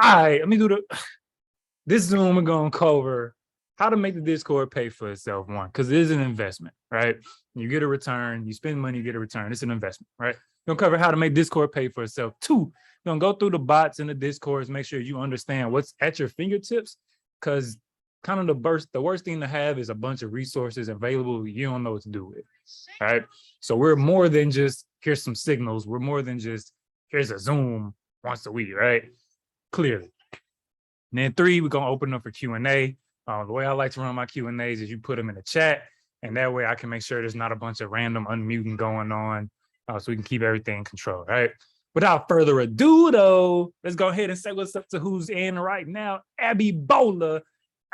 All right, let me do this Zoom. We're going to cover how to make the Discord pay for itself. One, because it is an investment, right? You get a return, you spend money, you get a return. It's an investment, right? We're going to cover how to make Discord pay for itself. Two, we're going to go through the bots in the Discords, make sure you understand what's at your fingertips, because kind of the worst thing to have is a bunch of resources available you don't know what to do with. All right. So we're more than just here's some signals. We're more than just here's a Zoom once a week, right? Clearly. And then three, we're gonna open up for Q&A. The way I like to run my Q&As is you put them in the chat, and that way I can make sure there's not a bunch of random unmuting going on, so we can keep everything in control, right? Without further ado, though, let's go ahead and say what's up to who's in right now. Abby Bola,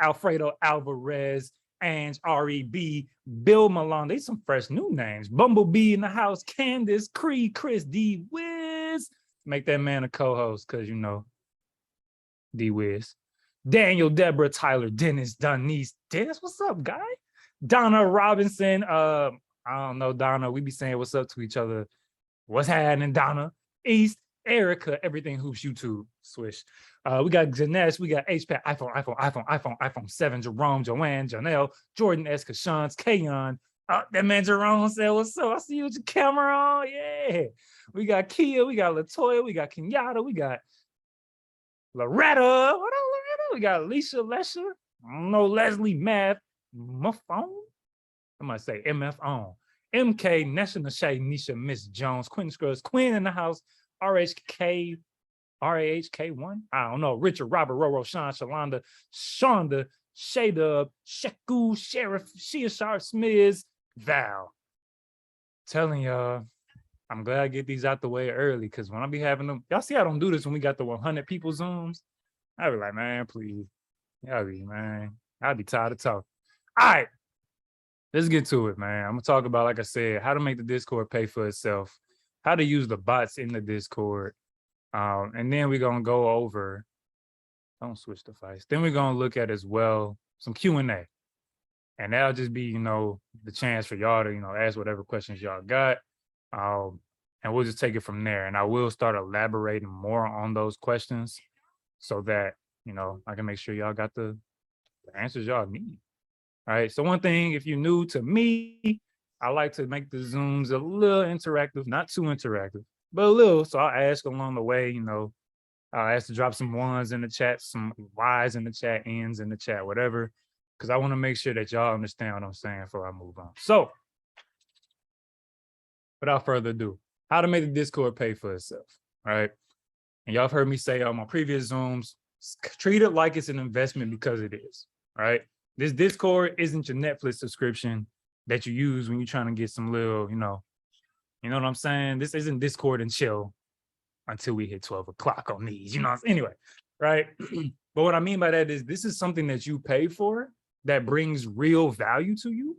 Alfredo Alvarez, Ange R.E.B., Bill Malone. These some fresh new names. Bumblebee in the house, Candace, Cree, Chris, D. Wiz. Make that man a co-host, because you know, D. Wiz. Daniel, Deborah, Tyler, Dennis, Denise. Dennis, what's up, guy? Donna Robinson. I don't know, Donna. We be saying what's up to each other. What's happening, Donna? East, Erica, everything hoops YouTube. Swish. We got Janesh, we got HPAT, iPhone 7, Jerome, Joanne, Janelle, Jordan S. Kashans, Kayon. That man Jerome said, what's up? I see you with your camera on. Yeah. We got Kia, we got Latoya, we got Kenyatta, we got Loretta. What up, Loretta? We got Alicia Lesher. I don't know, Leslie Math. Muffon? I might say MF on. MK, National Shay, Nisha, Miss Jones, Quinn Scruggs, Quinn in the house, RHK, RAHK1. I don't know. Richard, Robert, Roro, Sean, Shalonda, Shonda, Shadub, Sheku, Sheriff, Shia Sharp, Smiz, Val. Telling y'all, I'm glad I get these out the way early, because when I be having them, y'all see I don't do this when we got the 100 people Zooms. I be like, man, please. Y'all be, man, I'll be tired of talking. All right. Let's get to it, man. I'm gonna talk about, like I said, how to make the Discord pay for itself, how to use the bots in the Discord, and then we're gonna go over. Don't switch device. Then we're gonna look at as well some Q&A, and that'll just be, you know, the chance for y'all to, you know, ask whatever questions y'all got, and we'll just take it from there. And I will start elaborating more on those questions so that, you know, I can make sure y'all got the answers y'all need. All right. So one thing, if you're new to me, I like to make the Zooms a little interactive, not too interactive, but a little. So I'll ask along the way, you know, I'll ask to drop some ones in the chat, some Ys in the chat, Ns in the chat, whatever, because I want to make sure that y'all understand what I'm saying before I move on. So without further ado, how to make the Discord pay for itself. All right. And y'all have heard me say on my previous Zooms, treat it like it's an investment, because it is. All right. This Discord isn't your Netflix subscription that you use when you're trying to get some little, you know what I'm saying? This isn't Discord and chill until we hit 12 o'clock on these, you know. Anyway, right? But what I mean by that is this is something that you pay for that brings real value to you,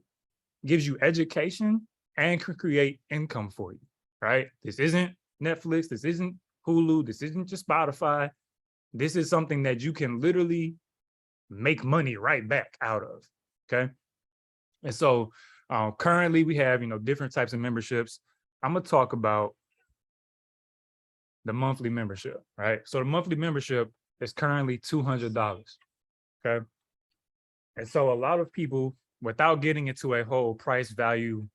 gives you education, and can create income for you, right? This isn't Netflix. This isn't Hulu. This isn't just Spotify. This is something that you can literally make money right back out of, okay? And so currently we have, you know, different types of memberships. I'm gonna talk about the monthly membership, right? So the monthly membership is currently $200, okay? And so a lot of people, without getting into a whole price value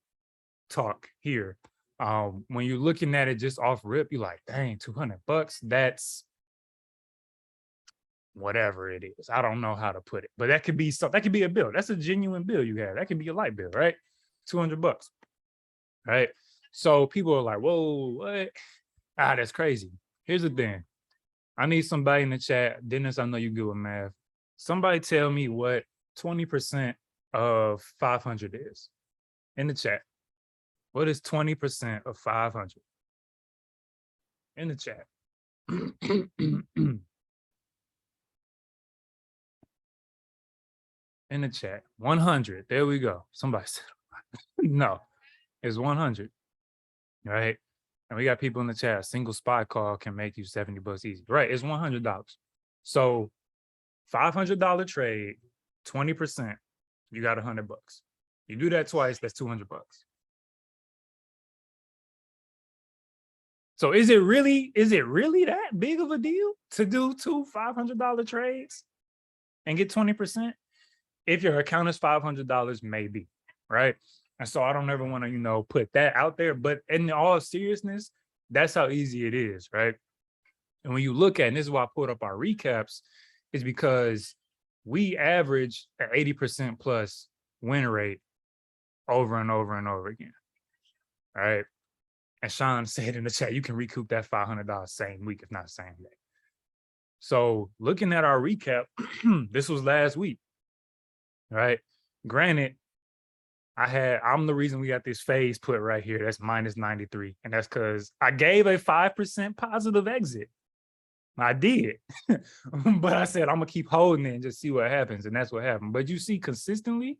talk here, when you're looking at it just off rip, you're like, dang, $200, that's whatever it is. I don't know how to put it, but that could be something. That could be a bill. That's a genuine bill you have. That could be a light bill, right? $200, right? So people are like, whoa, what? That's crazy. Here's the thing. I need somebody in the chat. Dennis, I know you good with math. Somebody tell me what 20% of 500 is in the chat. What is 20% of 500? In the chat. In the chat. 100. There we go. Somebody said no, it's 100. Right? And we got people in the chat. A single spot call can make you $70 easy. Right? It's $100. So $500 trade, 20%, you got $100. You do that twice, that's $200. So is it really that big of a deal to do two $500 trades and get 20%? If your account is $500, maybe, right? And so I don't ever want to, put that out there. But in all seriousness, that's how easy it is, right? And when you look at, and this is why I put up our recaps, is because we average an 80% plus win rate over and over and over again, right? And Sean said in the chat, you can recoup that $500 same week, if not same day. So looking at our recap, this was last week, right? Granted, I'm the reason we got this phase put right here. That's minus 93. And that's because I gave a 5% positive exit. I did. But I said, I'm going to keep holding it and just see what happens. And that's what happened. But you see, consistently,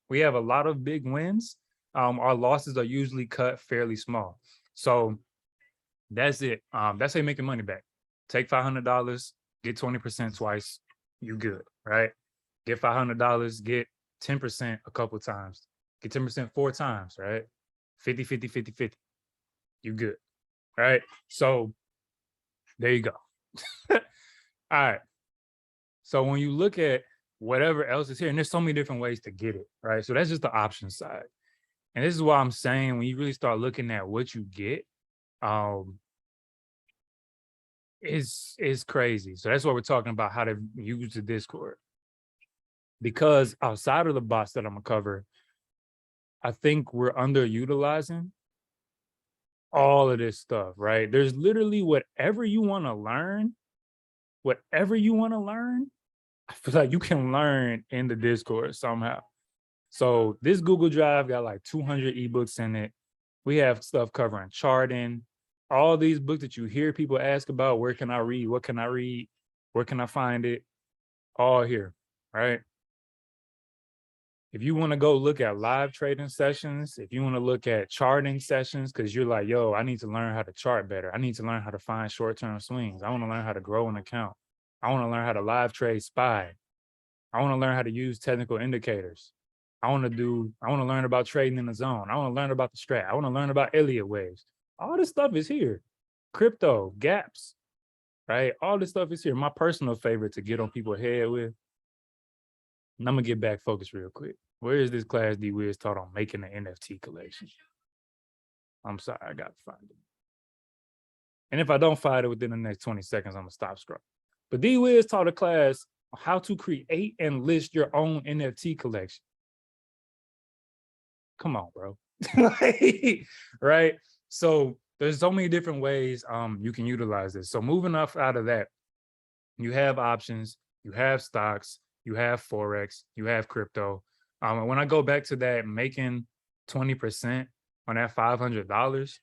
we have a lot of big wins. Our losses are usually cut fairly small. So that's it. That's how you make your money back. Take $500, get 20% twice, you good, right? Get $500, get 10% a couple times. Get 10% 4 times, right? 50, 50, 50, 50. You good, right? So there you go. All right. So when you look at whatever else is here, and there's so many different ways to get it, right? So that's just the option side. And this is why I'm saying when you really start looking at what you get, is crazy. So that's why we're talking about how to use the Discord. Because outside of the bots that I'm gonna cover, I think we're underutilizing all of this stuff, right? There's literally whatever you want to learn, I feel like you can learn in the Discord somehow. So this Google Drive got like 200 ebooks in it. We have stuff covering charting, all these books that you hear people ask about. Where can I read? What can I read? Where can I find it? All here, right? If you want to go look at live trading sessions, if you want to look at charting sessions, because you're like, yo, I need to learn how to chart better. I need to learn how to find short-term swings. I want to learn how to grow an account. I want to learn how to live trade SPY. I want to learn how to use technical indicators. I want to learn about trading in the zone. I want to learn about the strat. I want to learn about Elliott waves. All this stuff is here. Crypto, gaps, right? All this stuff is here. My personal favorite to get on people's head with. And I'm going to get back focused real quick. Where is this class D Wiz taught on making an NFT collection? I'm sorry, I got to find it. And if I don't find it within the next 20 seconds, I'm going to stop scrolling. But D Wiz taught a class on how to create and list your own NFT collection. Come on, bro. Right? So there's so many different ways you can utilize this. So moving up out of that, you have options, you have stocks, you have Forex, you have crypto. And when I go back to that, making 20% on that $500,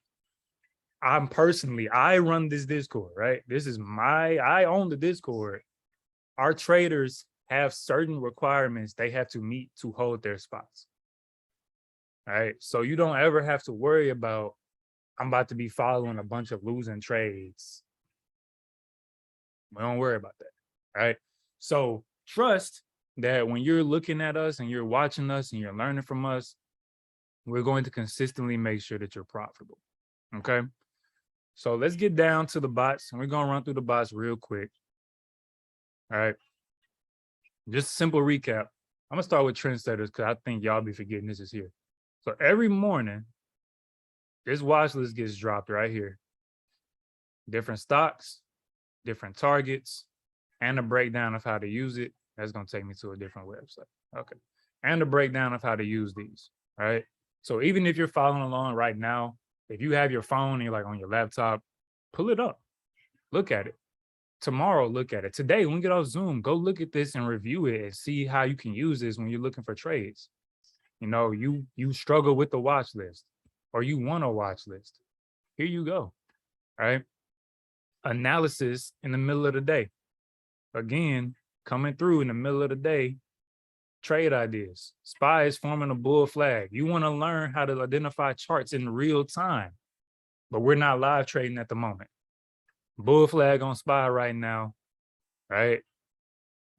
I run this Discord, right? I own the Discord. Our traders have certain requirements they have to meet to hold their spots. All right. So you don't ever have to worry about, I'm about to be following a bunch of losing trades. We don't worry about that. Right. So trust that when you're looking at us and you're watching us and you're learning from us, we're going to consistently make sure that you're profitable. Okay. So let's get down to the bots, and we're going to run through the bots real quick. All right. Just a simple recap. I'm going to start with trendsetters because I think y'all be forgetting this is here. So every morning, this watch list gets dropped right here. Different stocks, different targets, and a breakdown of how to use it. That's going to take me to a different website. Okay. And a breakdown of how to use these. All right. So even if you're following along right now, if you have your phone and you're like on your laptop, pull it up. Look at it. Tomorrow, look at it. Today, when we get off Zoom, go look at this and review it and see how you can use this when you're looking for trades. You know, you struggle with the watch list or you want a watch list. Here you go. All right. Analysis in the middle of the day. Again, coming through in the middle of the day, trade ideas. SPY is forming a bull flag. You want to learn how to identify charts in real time, but we're not live trading at the moment. Bull flag on SPY right now, right?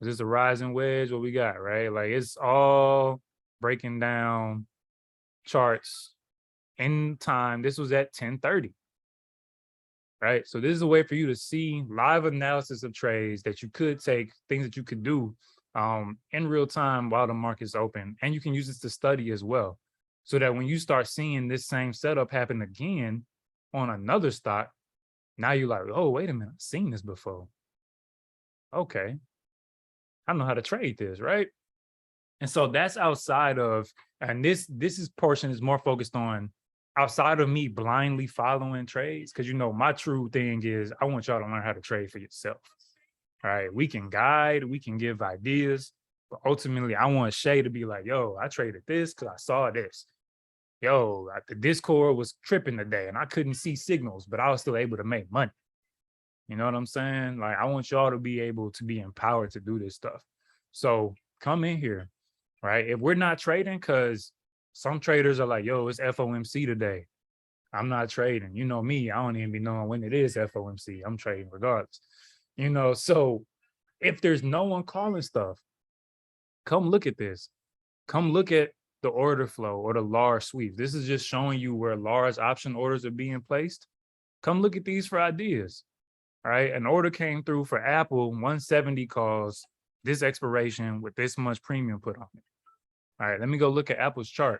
Is this a rising wedge? What we got, right? Like it's all breaking down charts in time. This was at 10:30. right? So this is a way for you to see live analysis of trades that you could take, things that you could do in real time while the market's open. And you can use this to study as well. So that when you start seeing this same setup happen again on another stock, now you're like, oh, wait a minute, I've seen this before. Okay, I know how to trade this, right? And so that's outside of, and this is portion is more focused on outside of me blindly following trades. Cause my true thing is I want y'all to learn how to trade for yourself. All right. We can guide, we can give ideas, but ultimately I want Shay to be like, yo, I traded this because I saw this. Yo, the Discord was tripping today and I couldn't see signals, but I was still able to make money. You know what I'm saying? Like, I want y'all to be able to be empowered to do this stuff. So come in here, right? If we're not trading, because some traders are like, yo, it's FOMC today. I'm not trading. You know me, I don't even be knowing when it is FOMC. I'm trading regardless. So if there's no one calling stuff, come look at this. Come look at the order flow or the large sweeps. This is just showing you where large option orders are being placed. Come look at these for ideas. All right, an order came through for Apple, 170 calls, this expiration with this much premium put on it. All right, let me go look at Apple's chart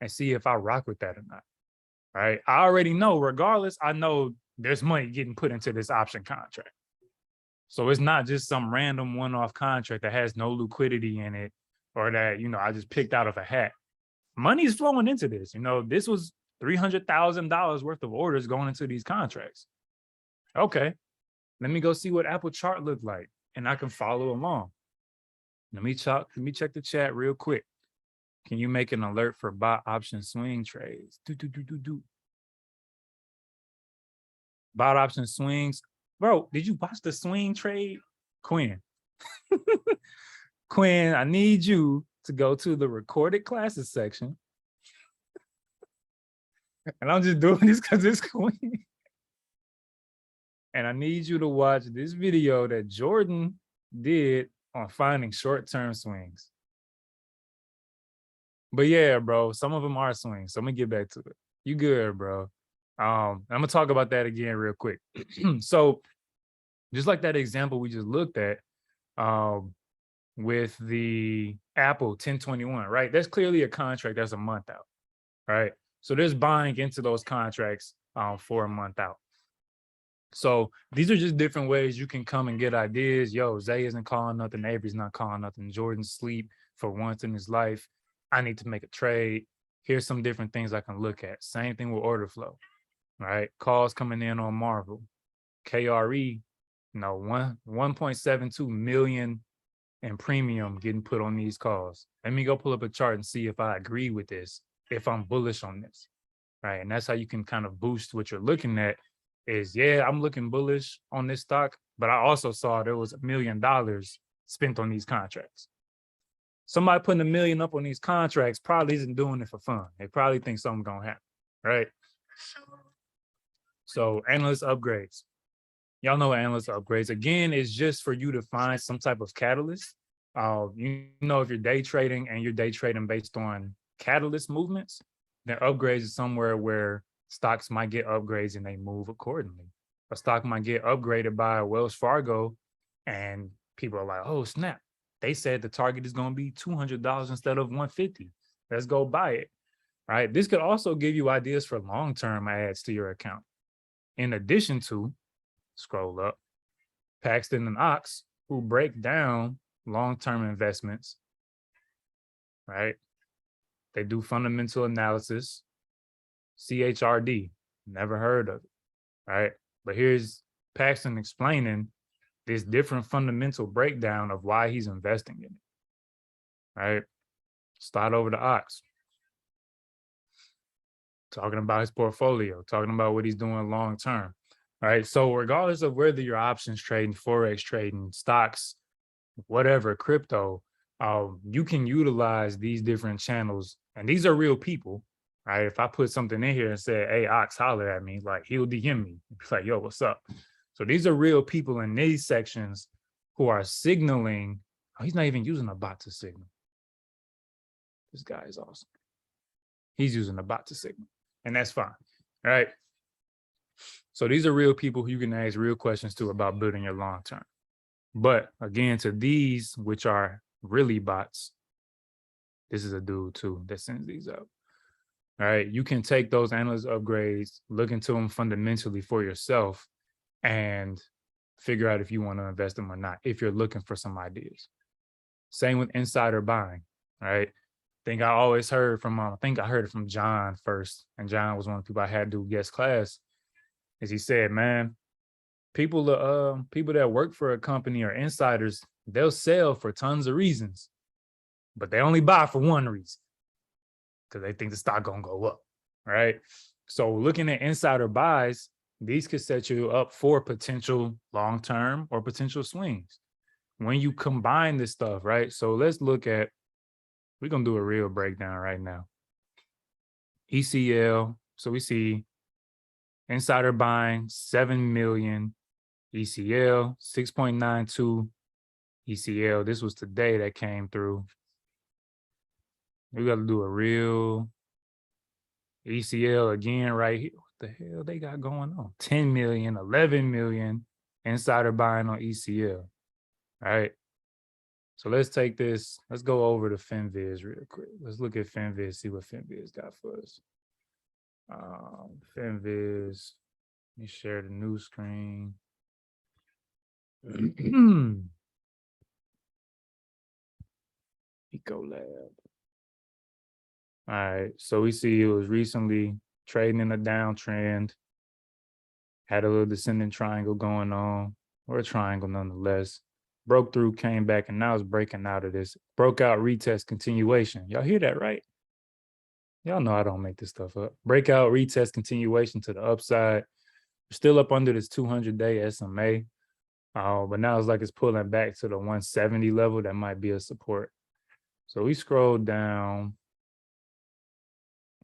and see if I rock with that or not. All right, I already know, regardless, I know there's money getting put into this option contract. So it's not just some random one-off contract that has no liquidity in it or that, I just picked out of a hat. Money's flowing into this. This was $300,000 worth of orders going into these contracts. Okay. Let me go see what Apple chart looked like, and I can follow along. Let me check the chat real quick. Can you make an alert for buy option swing trades? Buy option swings. Bro, did you watch the swing trade? Quinn. Quinn, I need you to go to the recorded classes section. And I'm just doing this because it's Quinn. And I need you to watch this video that Jordan did on finding short-term swings. But yeah, bro, some of them are swings. So I'm gonna get back to it. You good, bro. I'm gonna talk about that again real quick. So just like that example we just looked at with the Apple 1021, right? That's clearly a contract that's a month out, right? So there's buying into those contracts for a month out. So these are just different ways you can come and get ideas. Yo, Zay isn't calling nothing. Avery's not calling nothing. Jordan's sleep for once in his life. I need to make a trade. Here's some different things I can look at. Same thing with order flow, right? Calls coming in on Marvel. KRE, 1.72 million in premium getting put on these calls. Let me go pull up a chart and see if I agree with this, if I'm bullish on this, right? And that's how you can kind of boost what you're looking at is, yeah, I'm looking bullish on this stock, but I also saw there was $1 million spent on these contracts. Somebody putting $1 million up on these contracts probably isn't doing it for fun. They probably think something's gonna happen, right? So analyst upgrades. Y'all know analyst upgrades. Again, is just for you to find some type of catalyst. If you're day trading and you're day trading based on catalyst movements, then upgrades is somewhere where stocks might get upgrades and they move accordingly. A stock might get upgraded by Wells Fargo and people are like, oh, snap. They said the target is going to be $200 instead of $150. Let's go buy it, right? This could also give you ideas for long-term adds to your account. In addition to, scroll up, Paxton and Ox, who break down long-term investments, right? They do fundamental analysis. CHRD, never heard of it, right? But here's Paxton explaining this different fundamental breakdown of why he's investing in it, right? Start over to Ox. Talking about his portfolio, talking about what he's doing long-term, right? So regardless of whether you're options trading, Forex trading, stocks, whatever, crypto, you can utilize these different channels. And these are real people, right? If I put something in here and say, hey, Ox, holler at me, like he'll DM me. It's like, yo, what's up? So these are real people in these sections who are signaling. Oh, he's not even using a bot to signal. This guy is awesome. He's using a bot to signal, and that's fine, all right? So these are real people who you can ask real questions to about building your long term. But again, to these, which are really bots, this is a dude too that sends these up. All right. You can take those analyst upgrades, look into them fundamentally for yourself, and figure out if you want to invest them or not, if you're looking for some ideas. Same with insider buying. Right. I think I heard it from John first. And John was one of the people I had to do guest class. As he said, man, people that work for a company or insiders, they'll sell for tons of reasons, but they only buy for one reason, because they think the stock gonna go up, right? So looking at insider buys, these could set you up for potential long-term or potential swings when you combine this stuff, right? So let's look at, we're gonna do a real breakdown right now. ECL, so we see insider buying 7 million, ECL 6.92 ECL. This was today that came through. We got to do a real ECL again right here. What the hell they got going on? 10 million, 11 million insider buying on ECL. All right. So let's take this. Let's go over to FinViz real quick. Let's look at FinViz, see what FinViz got for us. FinViz, let me share the new screen. Ecolab. All right, so we see it was recently trading in a downtrend, had a little descending triangle going on, or a triangle nonetheless. Broke through, came back, and now it's breaking out of this. Broke out, retest, continuation. Y'all hear that, right? Y'all know I don't make this stuff up. Breakout, retest, continuation to the upside. We're still up under this 200-day SMA. But now it's like it's pulling back to the 170 level. That might be a support. So we scroll down.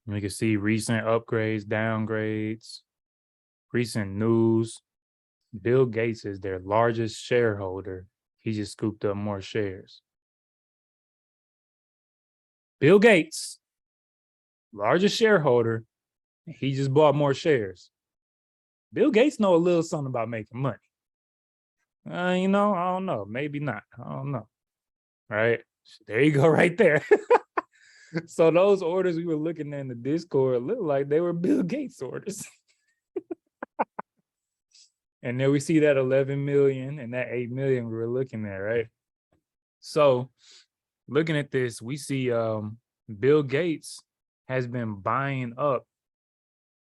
We can see recent upgrades, downgrades, recent news. Bill Gates is their largest shareholder. He just scooped up more shares. Bill Gates, largest shareholder, he just bought more shares. Bill Gates know a little something about making money. I don't know. Maybe not. I don't know. Right? There you go right there. So those orders we were looking at in the Discord looked like they were Bill Gates orders. And then we see that 11 million and that 8 million we were looking at, right? So looking at this, we see Bill Gates has been buying up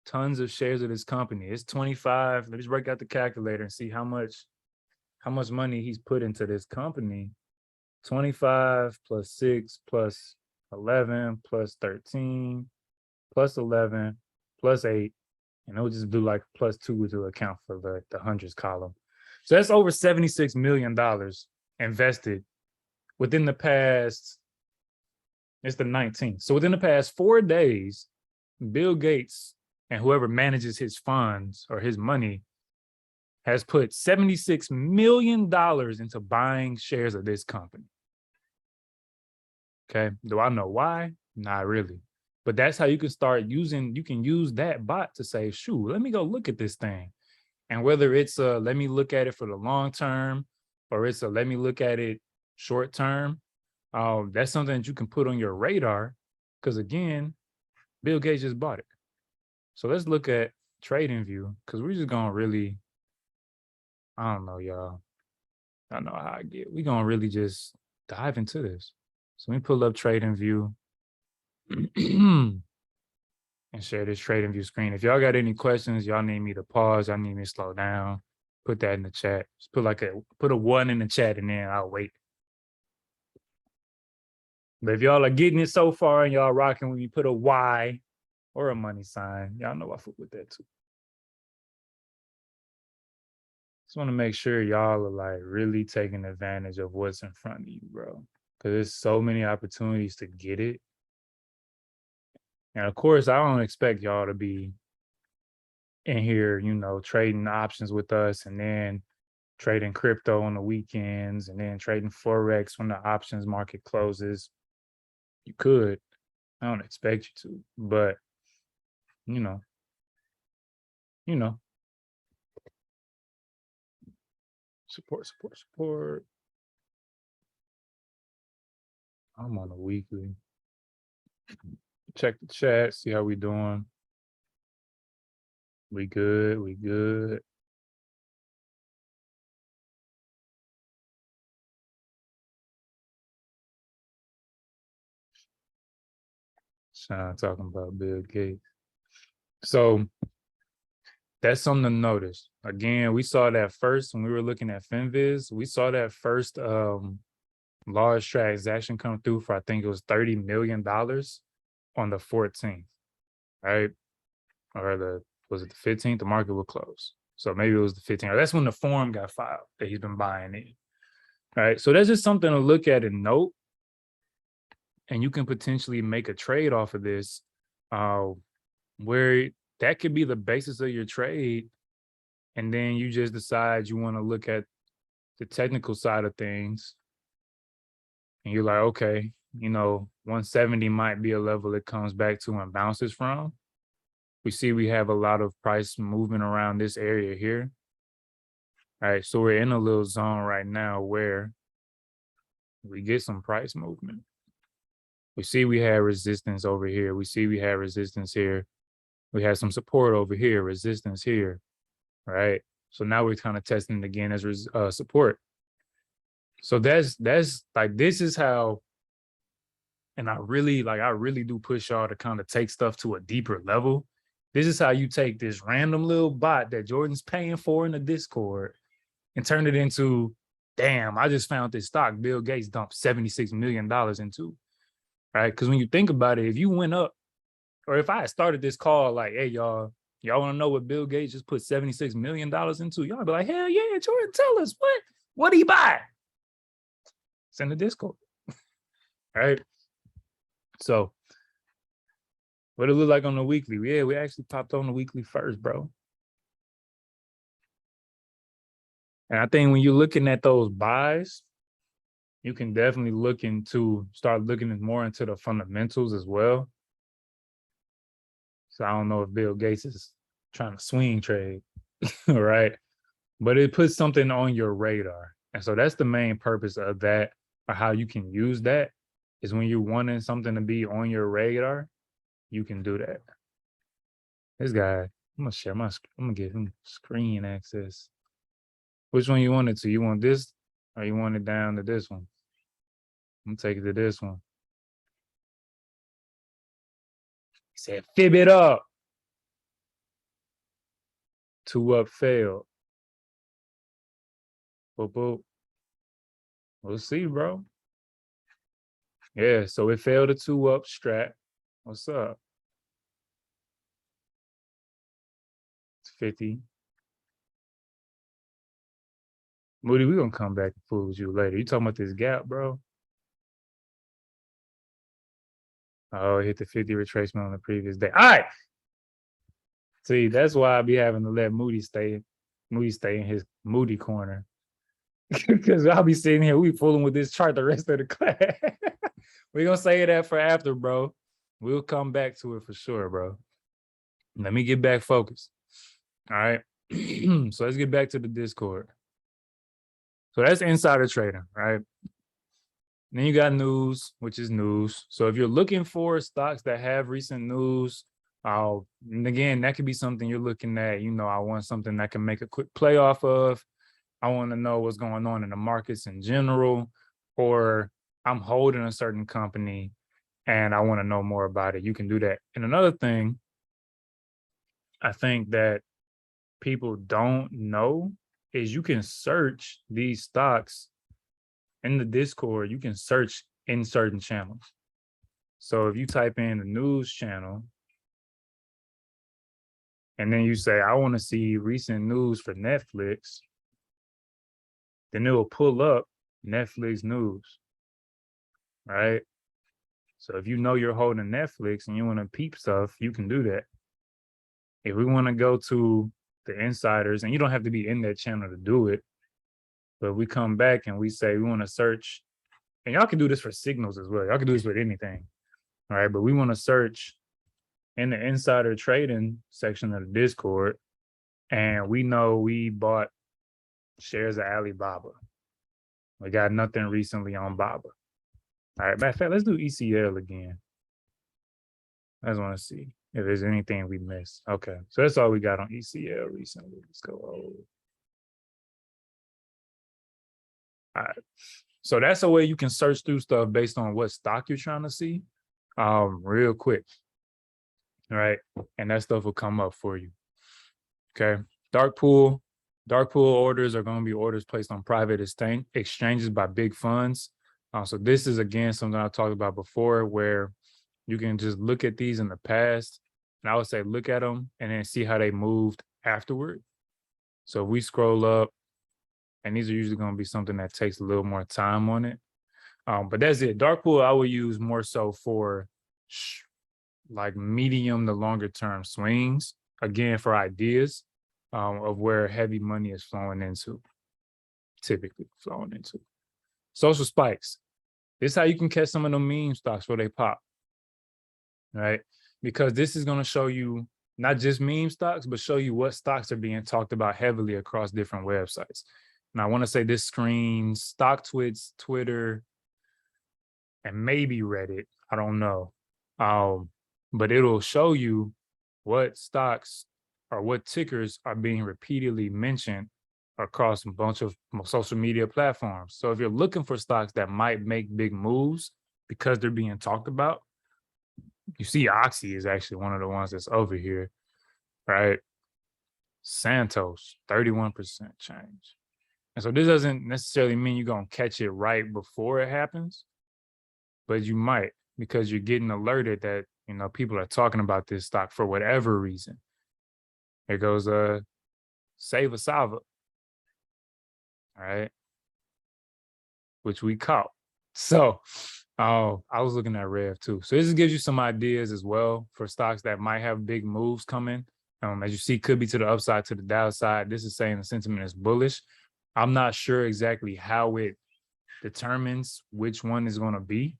tons of shares of this company. It's 25. Let's break out the calculator and see how much money he's put into this company. 25 plus 6 plus 11 plus 13 plus 11 plus 8, and it'll just do like plus 2 to account for the hundreds column. So that's over $76 million invested within the past, it's the 19th. So within the past 4 days, Bill Gates and whoever manages his funds or his money has put $76 million into buying shares of this company. Okay. Do I know why? Not really. But that's how you can start using, you can use that bot to say, shoot, let me go look at this thing. And whether it's let me look at it for the long term, or it's let me look at it short term, that's something that you can put on your radar. Because again, Bill Gates just bought it. So let's look at TradingView, because we're just going to really, I don't know, y'all. I don't know how I get. We're going to really just dive into this. So let me pull up TradingView and share this TradingView screen. If y'all got any questions, y'all need me to pause, y'all need me to slow down, put that in the chat. Just put a 1 in the chat and then I'll wait. But if y'all are getting it so far and y'all rocking with me, put a Y or a money sign. Y'all know I fuck with that too. Just want to make sure y'all are like really taking advantage of what's in front of you, bro. Because there's so many opportunities to get it. And of course, I don't expect y'all to be in here, trading options with us and then trading crypto on the weekends and then trading Forex when the options market closes. You could. I don't expect you to, but Support. I'm on a weekly. Check the chat, see how we doing. We good. Sean talking about Bill Gates. So that's something to notice. Again, we saw that first when we were looking at FinViz. We saw that first large transaction come through for I think it was $30 million on the 14th, right? Or was it the 15th? The market would close. So maybe it was the 15th. That's when the form got filed that he's been buying in. Right. So that's just something to look at and note. And you can potentially make a trade off of this, where that could be the basis of your trade. And then you just decide you want to look at the technical side of things. And you're like, okay, 170 might be a level it comes back to and bounces from. We see we have a lot of price movement around this area here. All right, so we're in a little zone right now where we get some price movement. We see we have resistance over here. We see we have resistance here. We have some support over here, resistance here, right? So now we're kind of testing it again as support. So that's like, this is how, and I really do push y'all to kind of take stuff to a deeper level. This is how you take this random little bot that Jordan's paying for in the Discord and turn it into, damn, I just found this stock Bill Gates dumped $76 million into, right? Because when you think about it, if you went up, or if I had started this call like, hey, y'all want to know what Bill Gates just put $76 million into? Y'all be like, hell yeah, Jordan, tell us, what did he buy? It's in the Discord, right? So what it look like on the weekly? Yeah, we actually popped on the weekly first, bro. And I think when you're looking at those buys, you can definitely start looking more into the fundamentals as well. So I don't know if Bill Gates is trying to swing trade, right? But it puts something on your radar. And so that's the main purpose of that, or how you can use that, is when you're wanting something to be on your radar, you can do that. This guy, I'm gonna give him screen access. Which one you want it to? You want this, or you want it down to this one? I'm gonna take it to this one. He said, fib it up. 2 up failed. Boop, boop. We'll see, bro. Yeah, so it failed a 2 up strat. What's up? It's 50. Moody, we're gonna come back and fool with you later. You talking about this gap, bro? Oh, it hit the 50 retracement on the previous day. All right. See, that's why I be having to let Moody stay in his Moody corner. Because I'll be sitting here, we fooling with this chart the rest of the class. We're gonna say that for after, bro. We'll come back to it for sure, bro. Let me get back focused. All right. So let's get back to the Discord. So that's insider trading, right? And then you got news, which is news. So if you're looking for stocks that have recent news, and again, that could be something you're looking at. I want something that can make a quick play off of. I want to know what's going on in the markets in general, or I'm holding a certain company and I want to know more about it. You can do that. And another thing I think that people don't know is you can search these stocks in the Discord. You can search in certain channels. So if you type in the news channel and then you say, I want to see recent news for Netflix, then it will pull up Netflix news, right? So if you know you're holding Netflix and you want to peep stuff, you can do that. If we want to go to the insiders, and you don't have to be in that channel to do it, but we come back and we say we want to search, and y'all can do this for signals as well. Y'all can do this with anything, all right? But we want to search in the insider trading section of the Discord, and we know we bought Shares of Alibaba. We got nothing recently on Baba. All right, matter of fact, let's do ECL again. I just want to see if there's anything we missed. Okay, so that's all we got on ECL recently. Let's go over. All right, so that's a way you can search through stuff based on what stock you're trying to see, real quick. All right, and that stuff will come up for you. Okay, dark pool orders are going to be orders placed on private exchanges by big funds. So this is again something I talked about before, where you can just look at these in the past, and I would say look at them and then see how they moved afterward. So if we scroll up, and these are usually going to be something that takes a little more time on it. But that's it. Dark pool I would use more so for like medium to longer term swings, again, for ideas of where heavy money is flowing into, typically flowing into. Social spikes. This is how you can catch some of the meme stocks where they pop, right? Because this is going to show you not just meme stocks, but show you what stocks are being talked about heavily across different websites. And I want to say this screens StockTwits, Twitter, and maybe Reddit. I don't know. But it'll show you what stocks or what tickers are being repeatedly mentioned across a bunch of social media platforms. So if you're looking for stocks that might make big moves because they're being talked about, you see Oxy is actually one of the ones that's over here, right? Santos, 31% change. And so this doesn't necessarily mean you're going to catch it right before it happens, but you might, because you're getting alerted that, you know, people are talking about this stock for whatever reason. Here goes Save Salva, all right, which we caught. So I was looking at Rev too. So this gives you some ideas as well for stocks that might have big moves coming. As you see, could be to the upside, to the downside. This is saying the sentiment is bullish. I'm not sure exactly how it determines which one is going to be,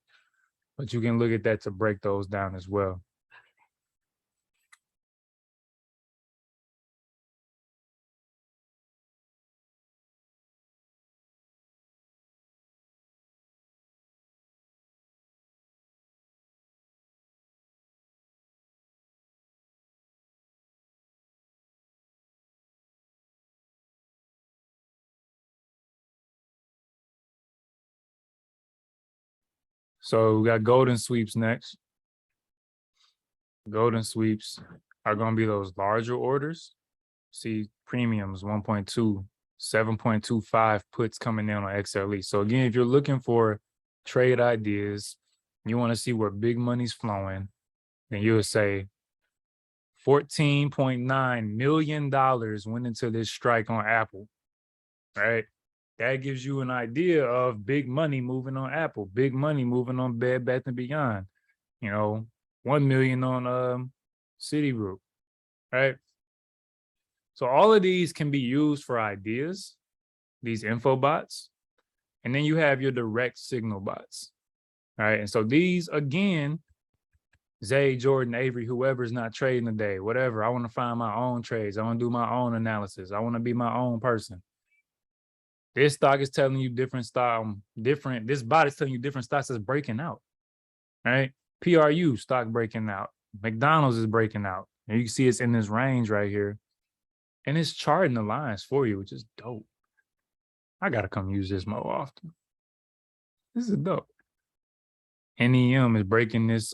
but you can look at that to break those down as well. So we got golden sweeps next. Golden sweeps are going to be those larger orders. See premiums 1.2, 7.25 puts coming in on XLE. So again, if you're looking for trade ideas, you want to see where big money's flowing, then you would say $14.9 million went into this strike on Apple, right? That gives you an idea of big money moving on Apple, big money moving on Bed Bath & Beyond, you know, 1 million on Citigroup, right? So all of these can be used for ideas, these info bots, and then you have your direct signal bots, right? And so these, again, Zay, Jordan, Avery, whoever's not trading today, whatever, I want to find my own trades. I want to do my own analysis. I want to be my own person. This stock is telling you different style, this bot is telling you different stocks that's breaking out, right? PRU stock breaking out. McDonald's is breaking out. And you can see it's in this range right here. And it's charting the lines for you, which is dope. I got to come use this more often. This is dope. NEM is breaking this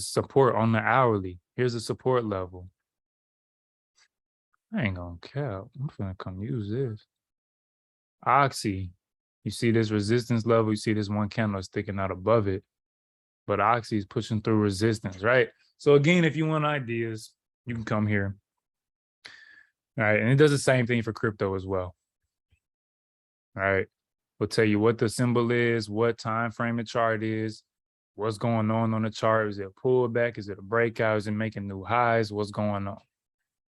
support on the hourly. Here's a support level. I ain't gonna care. I'm gonna come use this. Oxy, you see this resistance level, you see this one candle sticking out above it, but Oxy is pushing through resistance, right? So again, if you want ideas, you can come here. All right, and it does the same thing for crypto as well. All right, we'll tell you what the symbol is, what time frame the chart is, what's going on the chart. Is it a pullback? Is it a breakout? Is it making new highs? What's going on?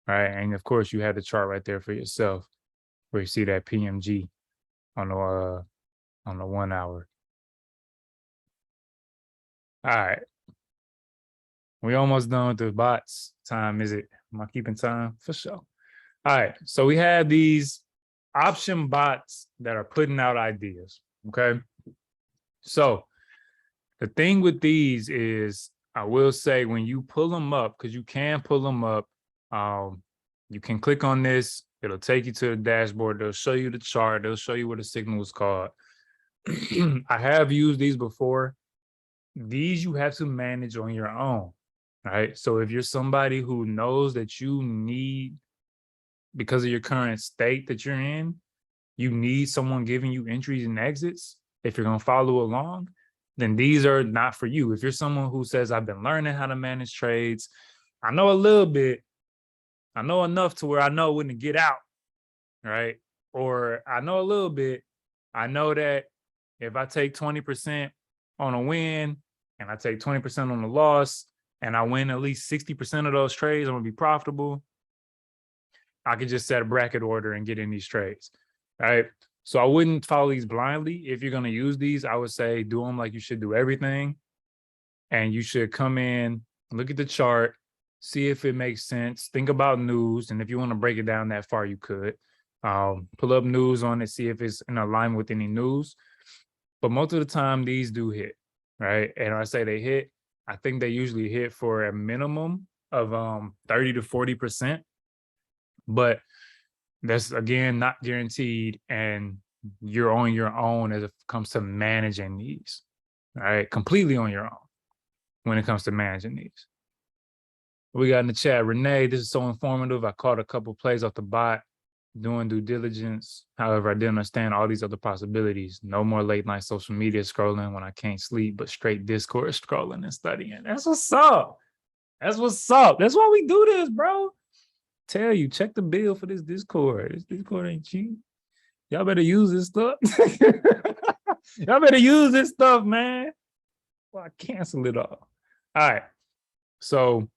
All right, and of course, you have the chart right there for yourself, where you see that PMG on the 1 hour. All right, we almost done with the bots. Time is it? Am I keeping time? For sure. All right, so we have these option bots that are putting out ideas. Okay, so the thing with these is, I will say, when you pull them up, because you can pull them up, you can click on this. It'll take you to the dashboard. They'll show you the chart. They'll show you what the signal is called. I have used these before. These you have to manage on your own, right? So if you're somebody who knows that you need, because of your current state that you're in, you need someone giving you entries and exits, if you're going to follow along, then these are not for you. If you're someone who says, I've been learning how to manage trades, I know a little bit, I know enough to where I know when to get out, right? Or I know a little bit, I know that if I take 20% on a win and I take 20% on the loss and I win at least 60% of those trades, I'm going to be profitable. I could just set a bracket order and get in these trades, right? So I wouldn't follow these blindly. If you're going to use these, I would say do them like you should do everything. And you should come in, look at the chart, see if it makes sense. Think about news. And if you want to break it down that far, you could. Pull up news on it, see if it's in alignment with any news. But most of the time, these do hit, right? And when I say they hit, I think they usually hit for a minimum of 30 to 40%. But that's, again, not guaranteed, and you're on your own as it comes to managing these, right? Completely on your own when it comes to managing these. We got in the chat, Renee, this is so informative. I caught a couple plays off the bot, doing due diligence. However, I didn't understand all these other possibilities. No more late night social media scrolling when I can't sleep, but straight Discord scrolling and studying. That's what's up. That's what's up. That's why we do this, bro. Tell you, check the bill for this Discord. This Discord ain't cheap. Y'all better use this stuff. Y'all better use this stuff, man. Well, I cancel it all. All right. So,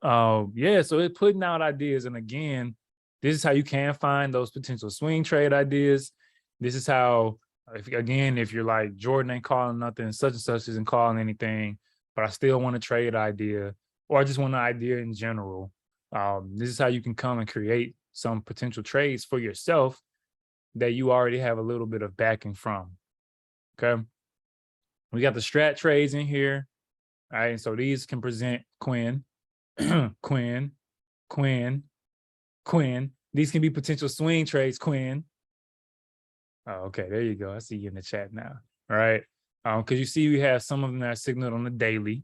yeah, so it's putting out ideas. And again, this is how you can find those potential swing trade ideas. This is how, if you're like, Jordan ain't calling nothing, such and such isn't calling anything, but I still want to trade idea, or I just want an idea in general. This is how you can come and create some potential trades for yourself that you already have a little bit of backing from. Okay. We got the strat trades in here. All right. And so these can present Quinn, Quinn, Quinn, Quinn. These can be potential swing trades, Quinn. Oh, okay. There you go. I see you in the chat now. All right. Because you see, we have some of them that are signaled on a daily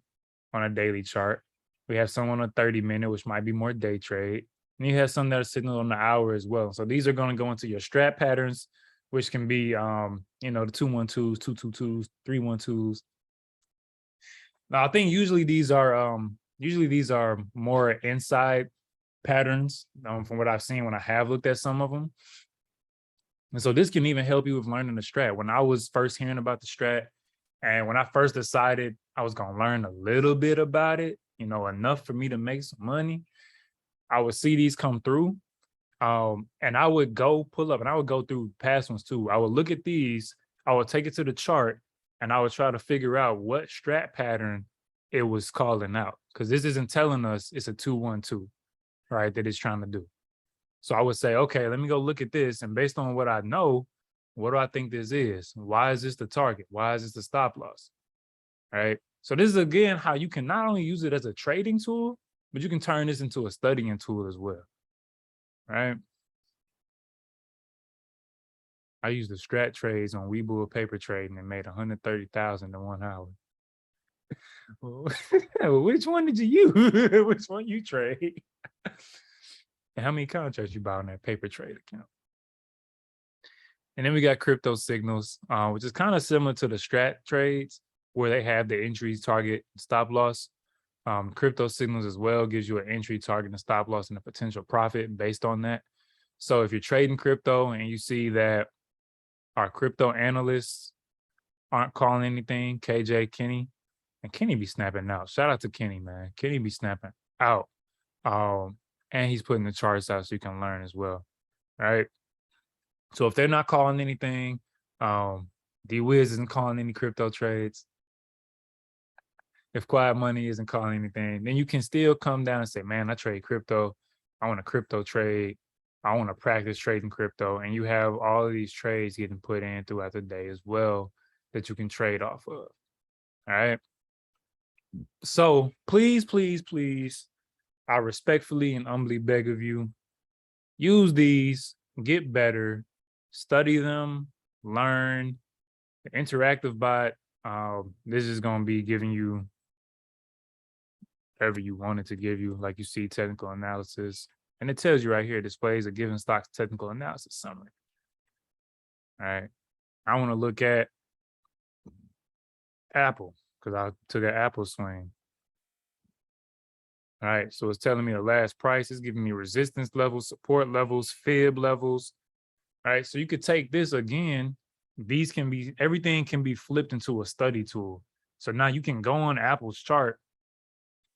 chart. We have some on a 30-minute, which might be more day trade. And you have some that are signaled on the hour as well. So these are going to go into your strat patterns, which can be, the 2-1-2s, 2-2-2s, 3-1-2s. Now, I think usually these are more inside patterns from what I've seen when I have looked at some of them. And so this can even help you with learning the strat. When I was first hearing about the strat, and when I first decided I was going to learn a little bit about it, enough for me to make some money, I would see these come through. And I would go pull up, and I would go through past ones too. I would look at these, I would take it to the chart, and I would try to figure out what strat pattern it was calling out. Because this isn't telling us it's a 2-1-2, right, that it's trying to do. So I would say, okay, let me go look at this. And based on what I know, what do I think this is? Why is this the target? Why is this the stop loss? All right. So this is, again, how you can not only use it as a trading tool, but you can turn this into a studying tool as well. Right. I used the strat trades on Webull paper trading and made 130,000 in 1 hour. Well, which one did you use? Which one you trade? And how many contracts you buy on that paper trade account? And then we got crypto signals, which is kind of similar to the strat trades where they have the entry, target, stop loss. Crypto signals as well gives you an entry, target, and stop loss and a potential profit based on that. So if you're trading crypto and you see that our crypto analysts aren't calling anything, KJ, Kenny, and Kenny be snapping out. Shout out to Kenny, man. Kenny be snapping out. And he's putting the charts out so you can learn as well. All right. So if they're not calling anything, D-Wiz isn't calling any crypto trades, if Quiet Money isn't calling anything, then you can still come down and say, man, I trade crypto. I want a crypto trade. I want to practice trading crypto, and you have all of these trades getting put in throughout the day as well that you can trade off of. All right. So please, please, please, I respectfully and humbly beg of you, use these, get better, study them, learn. The interactive bot, this is going to be giving you whatever you want it to give you, like you see technical analysis. And it tells you right here, displays a given stock's technical analysis summary. All right. I want to look at Apple because I took an Apple swing. All right. So it's telling me the last price. It's giving me resistance levels, support levels, fib levels. All right. So you could take this again. These can be, everything can be flipped into a study tool. So now you can go on Apple's chart.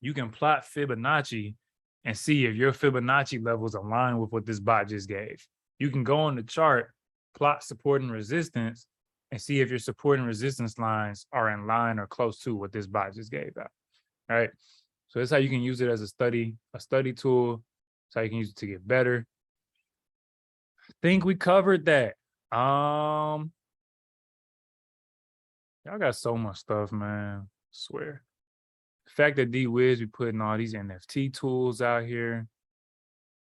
You can plot Fibonacci and see if your Fibonacci levels align with what this bot just gave. You can go on the chart, plot support and resistance, and see if your support and resistance lines are in line or close to what this bot just gave out. All right. So that's how you can use it as a study tool. That's how you can use it to get better. I think we covered that. Y'all got so much stuff, man. I swear. The fact that D-Wiz be putting all these NFT tools out here,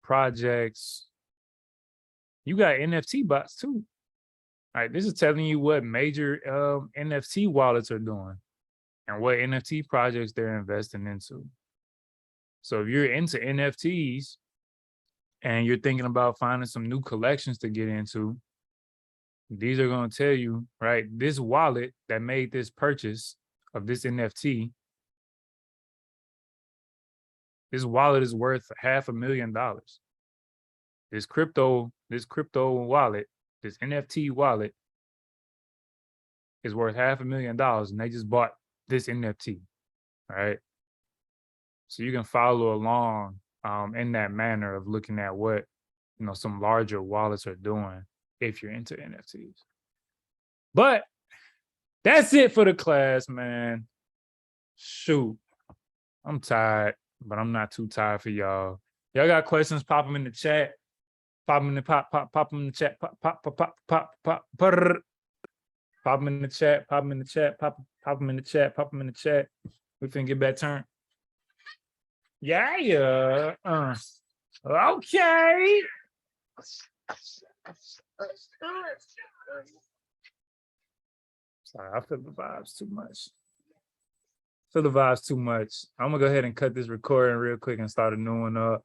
projects. You got NFT bots too. All right, this is telling you what major NFT wallets are doing and what NFT projects they're investing into. So if you're into NFTs and you're thinking about finding some new collections to get into, these are going to tell you, right, this wallet that made this purchase of this NFT, this wallet is worth $500,000. This crypto wallet, this NFT wallet is worth $500,000, and they just bought this NFT. All right. So you can follow along in that manner of looking at what, you know, some larger wallets are doing if you're into NFTs. But that's it for the class, man. Shoot, I'm tired, but I'm not too tired for y'all. Y'all got questions? Pop them in the chat. Pop them in the pop them in the chat. Pop them in the chat. Pop them in the chat. Pop them in the chat. Pop them in the chat. We finna get back turn. Yeah. Okay. Sorry, I feel the vibes too much. I'm gonna go ahead and cut this recording real quick and start a new one up.